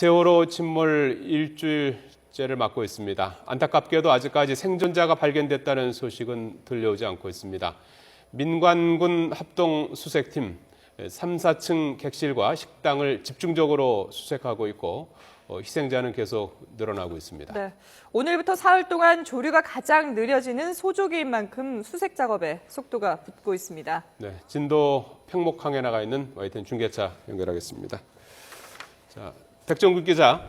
세월호 침몰 일주일째를 맞고 있습니다. 안타깝게도 아직까지 생존자가 발견됐다는 소식은 들려오지 않고 있습니다. 민관군 합동 수색팀 3, 4층 객실과 식당을 집중적으로 수색하고 있고 희생자는 계속 늘어나고 있습니다. 네, 오늘부터 사흘 동안 조류가 가장 느려지는 소조기인 만큼 수색 작업에 속도가 붙고 있습니다. 네, 진도 팽목항에 나가 있는 YTN 중계차 연결하겠습니다. 자, 백정국 기자.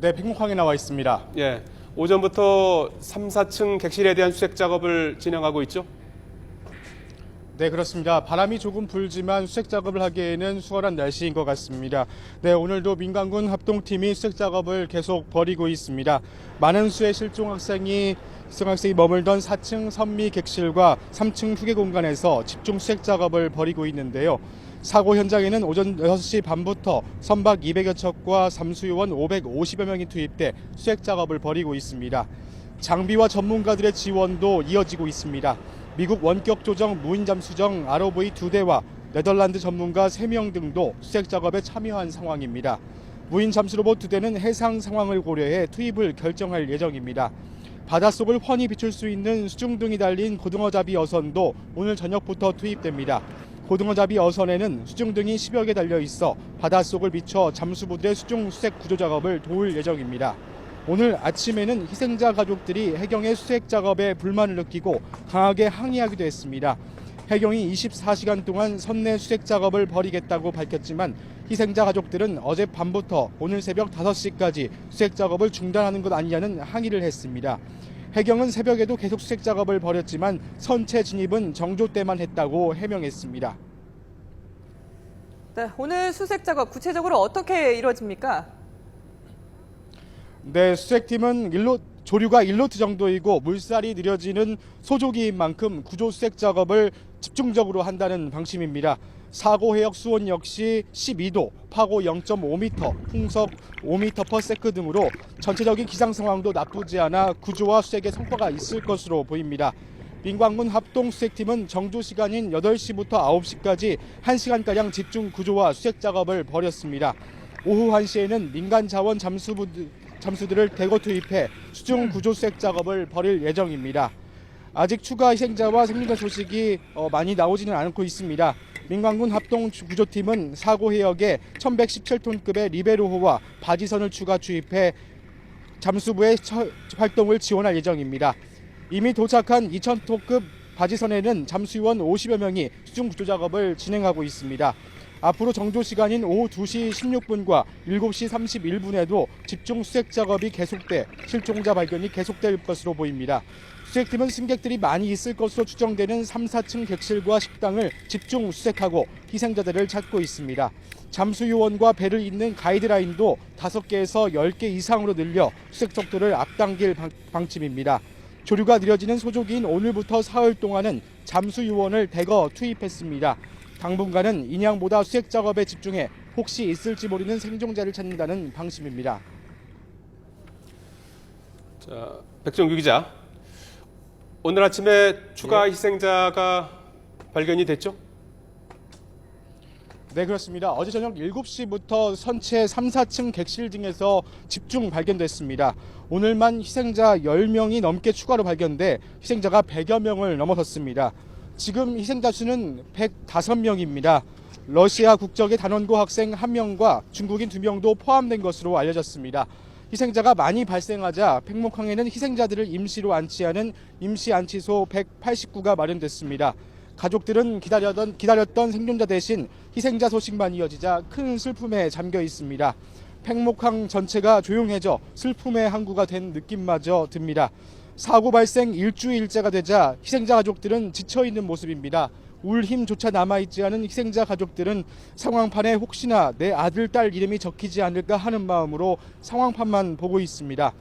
네, 팽목항에 나와 있습니다. 예, 오전부터 3, 4층 객실에 대한 수색 작업을 진행하고 있죠? 네, 그렇습니다. 바람이 조금 불지만 수색 작업을 하기에는 수월한 날씨인 것 같습니다. 네, 오늘도 민관군 합동팀이 수색 작업을 계속 벌이고 있습니다. 많은 수의 실종 학생이 머물던 4층 선미 객실과 3층 후계 공간에서 집중 수색 작업을 벌이고 있는데요. 사고 현장에는 오전 6시 반부터 선박 200여 척과 잠수요원 550여 명이 투입돼 수색 작업을 벌이고 있습니다. 장비와 전문가들의 지원도 이어지고 있습니다. 미국 원격 조정 무인 잠수정 ROV 2대와 네덜란드 전문가 3명 등도 수색 작업에 참여한 상황입니다. 무인 잠수로봇 2대는 해상 상황을 고려해 투입을 결정할 예정입니다. 바닷속을 훤히 비출 수 있는 수중등이 달린 고등어잡이 어선도 오늘 저녁부터 투입됩니다. 고등어잡이 어선에는 수중등이 10여 개 달려 있어 바닷속을 비춰 잠수부들의 수중 수색 구조 작업을 도울 예정입니다. 오늘 아침에는 희생자 가족들이 해경의 수색 작업에 불만을 느끼고 강하게 항의하기도 했습니다. 해경이 24시간 동안 선내 수색 작업을 벌이겠다고 밝혔지만 희생자 가족들은 어제 밤부터 오늘 새벽 5시까지 수색 작업을 중단하는 것 아니냐는 항의를 했습니다. 해경은 새벽에도 계속 수색 작업을 벌였지만 선체 진입은 정조 때만 했다고 해명했습니다. 네, 오늘 수색 작업 구체적으로 어떻게 이루어집니까? 네, 수색팀은 조류가 1노트 정도이고 물살이 느려지는 소조기인 만큼 구조 수색 작업을 집중적으로 한다는 방침입니다. 사고 해역 수온 역시 12도, 파고 0.5m, 풍속 5m/s 등으로 전체적인 기상 상황도 나쁘지 않아 구조와 수색에 성과가 있을 것으로 보입니다. 민관군 합동수색팀은 정조 시간인 8시부터 9시까지 1시간가량 집중 구조와 수색 작업을 벌였습니다. 오후 1시에는 민간 자원 잠수들을 대거 투입해 수중 구조 수색 작업을 벌일 예정입니다. 아직 추가 희생자와 생존자 소식이 많이 나오지는 않고 있습니다. 민관군 합동구조팀은 사고 해역에 1117톤급의 리베로호와 바지선을 추가 투입해 잠수부의 활동을 지원할 예정입니다. 이미 도착한 2000톤급 바지선에는 잠수요원 50여 명이 수중 구조 작업을 진행하고 있습니다. 앞으로 정조 시간인 오후 2시 16분과 7시 31분에도 집중 수색 작업이 계속돼 실종자 발견이 계속될 것으로 보입니다. 수색팀은 승객들이 많이 있을 것으로 추정되는 3, 4층 객실과 식당을 집중 수색하고 희생자들을 찾고 있습니다. 잠수요원과 배를 잇는 가이드라인도 5개에서 10개 이상으로 늘려 수색 속도를 앞당길 방침입니다. 조류가 느려지는 소조기인 오늘부터 사흘 동안은 잠수요원을 대거 투입했습니다. 당분간은 인양보다 수색 작업에 집중해 혹시 있을지 모르는 생존자를 찾는다는 방침입니다. 자, 백정규 기자. 오늘 아침에 추가 희생자가 발견이 됐죠? 네, 그렇습니다. 어제 저녁 7시부터 선체 3, 4층 객실 등에서 집중 발견됐습니다. 오늘만 희생자 10명이 넘게 추가로 발견돼 희생자가 100여 명을 넘어섰습니다. 지금 희생자 수는 105명입니다. 러시아 국적의 단원고 학생 1명과 중국인 2명도 포함된 것으로 알려졌습니다. 희생자가 많이 발생하자 팽목항에는 희생자들을 임시로 안치하는 임시안치소 189가 마련됐습니다. 가족들은 기다렸던 생존자 대신 희생자 소식만 이어지자 큰 슬픔에 잠겨 있습니다. 팽목항 전체가 조용해져 슬픔의 항구가 된 느낌마저 듭니다. 사고 발생 일주일째가 되자 희생자 가족들은 지쳐있는 모습입니다. 울 힘조차 남아있지 않은 희생자 가족들은 상황판에 혹시나 내 아들, 딸 이름이 적히지 않을까 하는 마음으로 상황판만 보고 있습니다.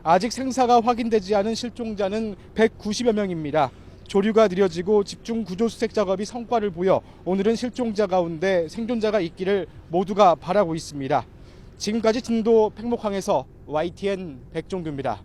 아직 생사가 확인되지 않은 실종자는 190여 명입니다. 조류가 느려지고 집중 구조 수색 작업이 성과를 보여 오늘은 실종자 가운데 생존자가 있기를 모두가 바라고 있습니다. 지금까지 진도 팽목항에서 YTN 백종규입니다.